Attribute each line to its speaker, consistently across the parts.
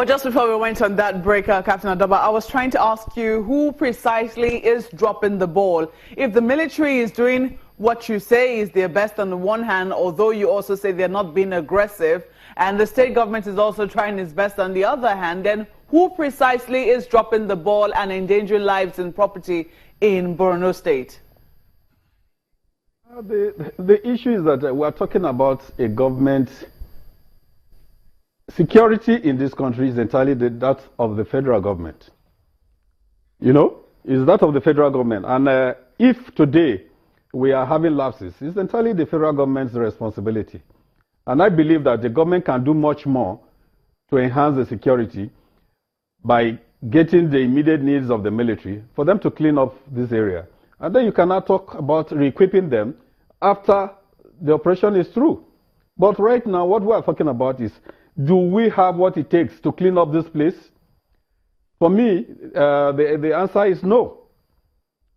Speaker 1: Well, just before we went on that break, Captain Adoba, I was trying to ask you who precisely is dropping the ball. If the military is doing what you say is their best on the one hand, although you also say they're not being aggressive, and the state government is also trying its best on the other hand, then who precisely is dropping the ball and endangering lives and property in Borno State?
Speaker 2: The issue is that we are talking about a government. Security in this country is entirely that of the federal government. You know, is that of the federal government. And if today we are having lapses, it's entirely the federal government's responsibility. And I believe that the government can do much more to enhance the security by getting the immediate needs of the military for them to clean up this area. And then you cannot talk about re-equipping them after the operation is through. But right now, what we are talking about is, do we have what it takes to clean up this place? For me, the answer is no.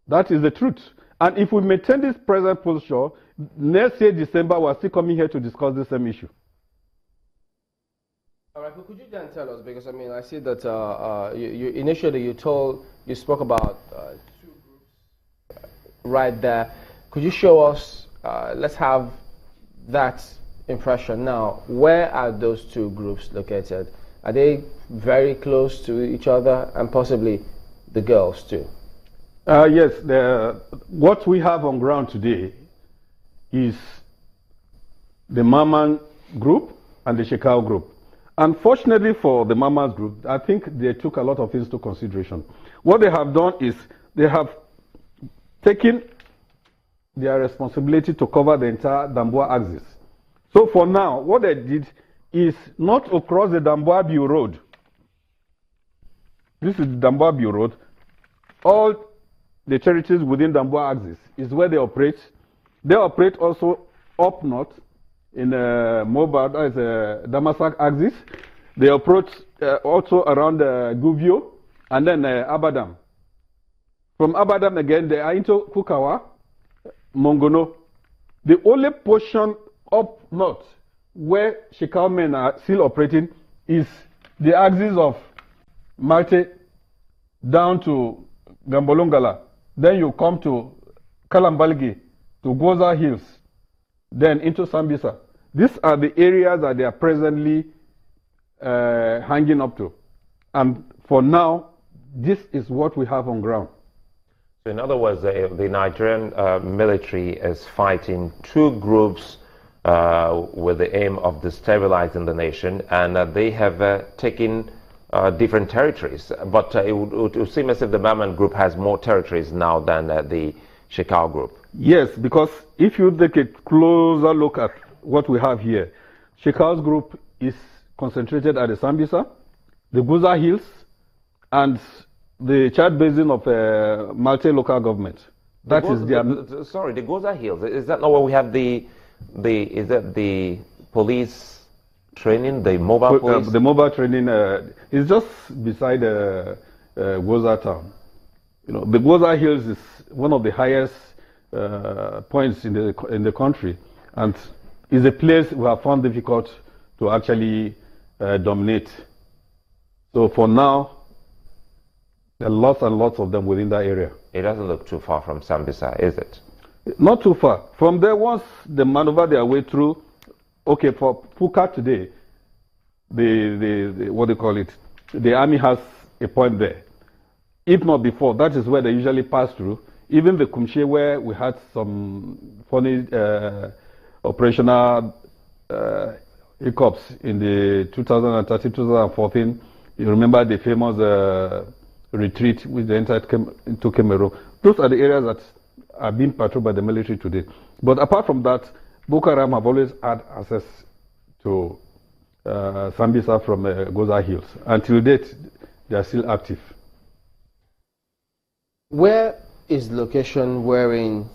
Speaker 2: That is the truth. And if we maintain this present posture, next year, December, we're still coming here to discuss the same issue.
Speaker 3: All right, but could you then tell us, because I mean, I see that initially you spoke about two groups right there. Could you show us, let's have that impression now. Where are those two groups located? Are they very close to each other, and possibly the girls too?
Speaker 2: Yes, what we have on ground today is the Maman group and the Shekau group. Unfortunately for the Maman's group, I think they took a lot of things into consideration. What they have done is they have taken their responsibility to cover the entire Damboa axis. So for now, what they did is not across the Damboa Road. This is Damboa Road. All the territories within Damboa axis is where they operate. They operate also up north in Mobile, that is Damasak axis. They operate also around Guvio and then Abadam. From Abadam again, they are into Kukawa, Mongono. The only portion up north where Shekau men are still operating is the axis of Malte down to Gambolongala. Then you come to Kalambalgi, to Goza Hills, then into Sambisa. These are the areas that they are presently hanging up to. And for now, this is what we have on ground.
Speaker 4: So in other words, the Nigerian military is fighting two groups with the aim of destabilizing the nation, and they have taken different territories. But it would seem as if the Maman group has more territories now than the Shekau group.
Speaker 2: Yes, because if you take a closer look at what we have here, Shekau's group is concentrated at the Sambisa, the Goza Hills, and the Chad Basin of Malte local government. That is their...
Speaker 4: Sorry, the Goza Hills, is that not where we have the police training, the mobile police?
Speaker 2: The mobile training is just beside Goza town. You know, the Goza Hills is one of the highest points in the country, and is a place we have found difficult to actually dominate. So for now, there are lots and lots of them within that area.
Speaker 4: It doesn't look too far from Sambisa, is it?
Speaker 2: Not too far. From there, once they maneuver their way through, okay, for Puka today, the what do you call it? The army has a point there. If not before, that is where they usually pass through. Even the Kumshe, where we had some funny operational hiccups in the 2013-2014, you remember the famous retreat which they entered into Cameroon. Those are the areas that are being patrolled by the military today. But apart from that, Boko Haram have always had access to Sambisa from Goza Hills. Until date, they are still active.
Speaker 3: Where is the location wherein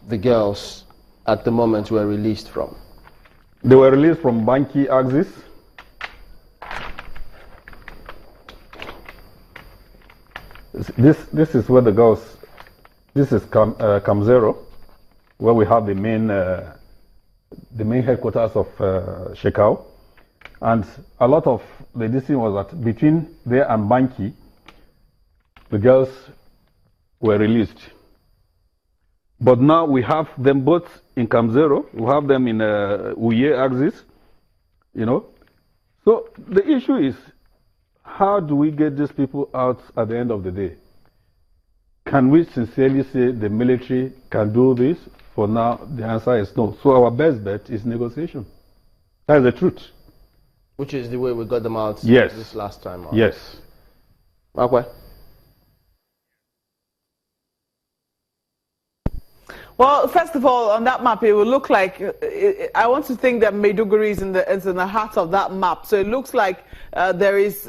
Speaker 3: the girls at the moment were released from?
Speaker 2: They were released from Banki Axis. This is where the girls, this is Camp Zero, where we have the main headquarters of Shekau. And a lot of the decision was that between there and Banki, the girls were released. But now we have them both in Camp Zero, we have them in Uye axis, you know. So the issue is, how do we get these people out at the end of the day? Can we sincerely say the military can do this? For now, the answer is no. So our best bet is negotiation. That's the truth.
Speaker 3: Which is the way we got them out
Speaker 2: yes.
Speaker 3: this last time. Right?
Speaker 2: Yes.
Speaker 3: Okay.
Speaker 1: Well, first of all, on that map, it will look like, I want to think that Maiduguri is in the heart of that map. So it looks like there's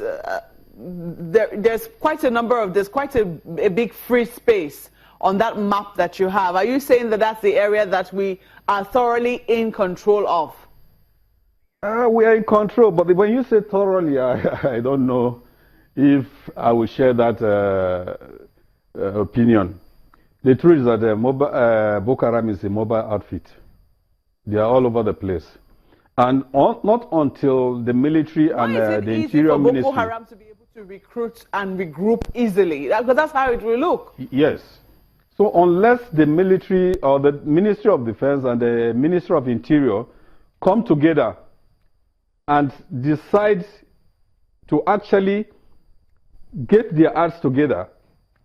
Speaker 1: quite a number of, there's quite a big free space on that map that you have. Are you saying that that's the area that we are thoroughly in control of?
Speaker 2: We are in control, but when you say thoroughly, I don't know if I will share that opinion. The truth is that Boko Haram is a mobile outfit. They are all over the place. And not until the military and the Interior Ministry...
Speaker 1: Boko Haram to be able to recruit and regroup easily? Because that's how it will look.
Speaker 2: Yes. So unless the military or the Ministry of Defense and the Ministry of Interior come together and decide to actually get their acts together,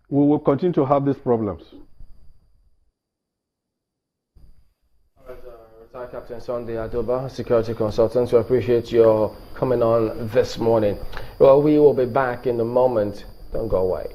Speaker 2: we will continue to have these problems.
Speaker 3: Retired Captain Sunday Adoba, security consultant. We appreciate your coming on this morning. Well, we will be back in a moment. Don't go away.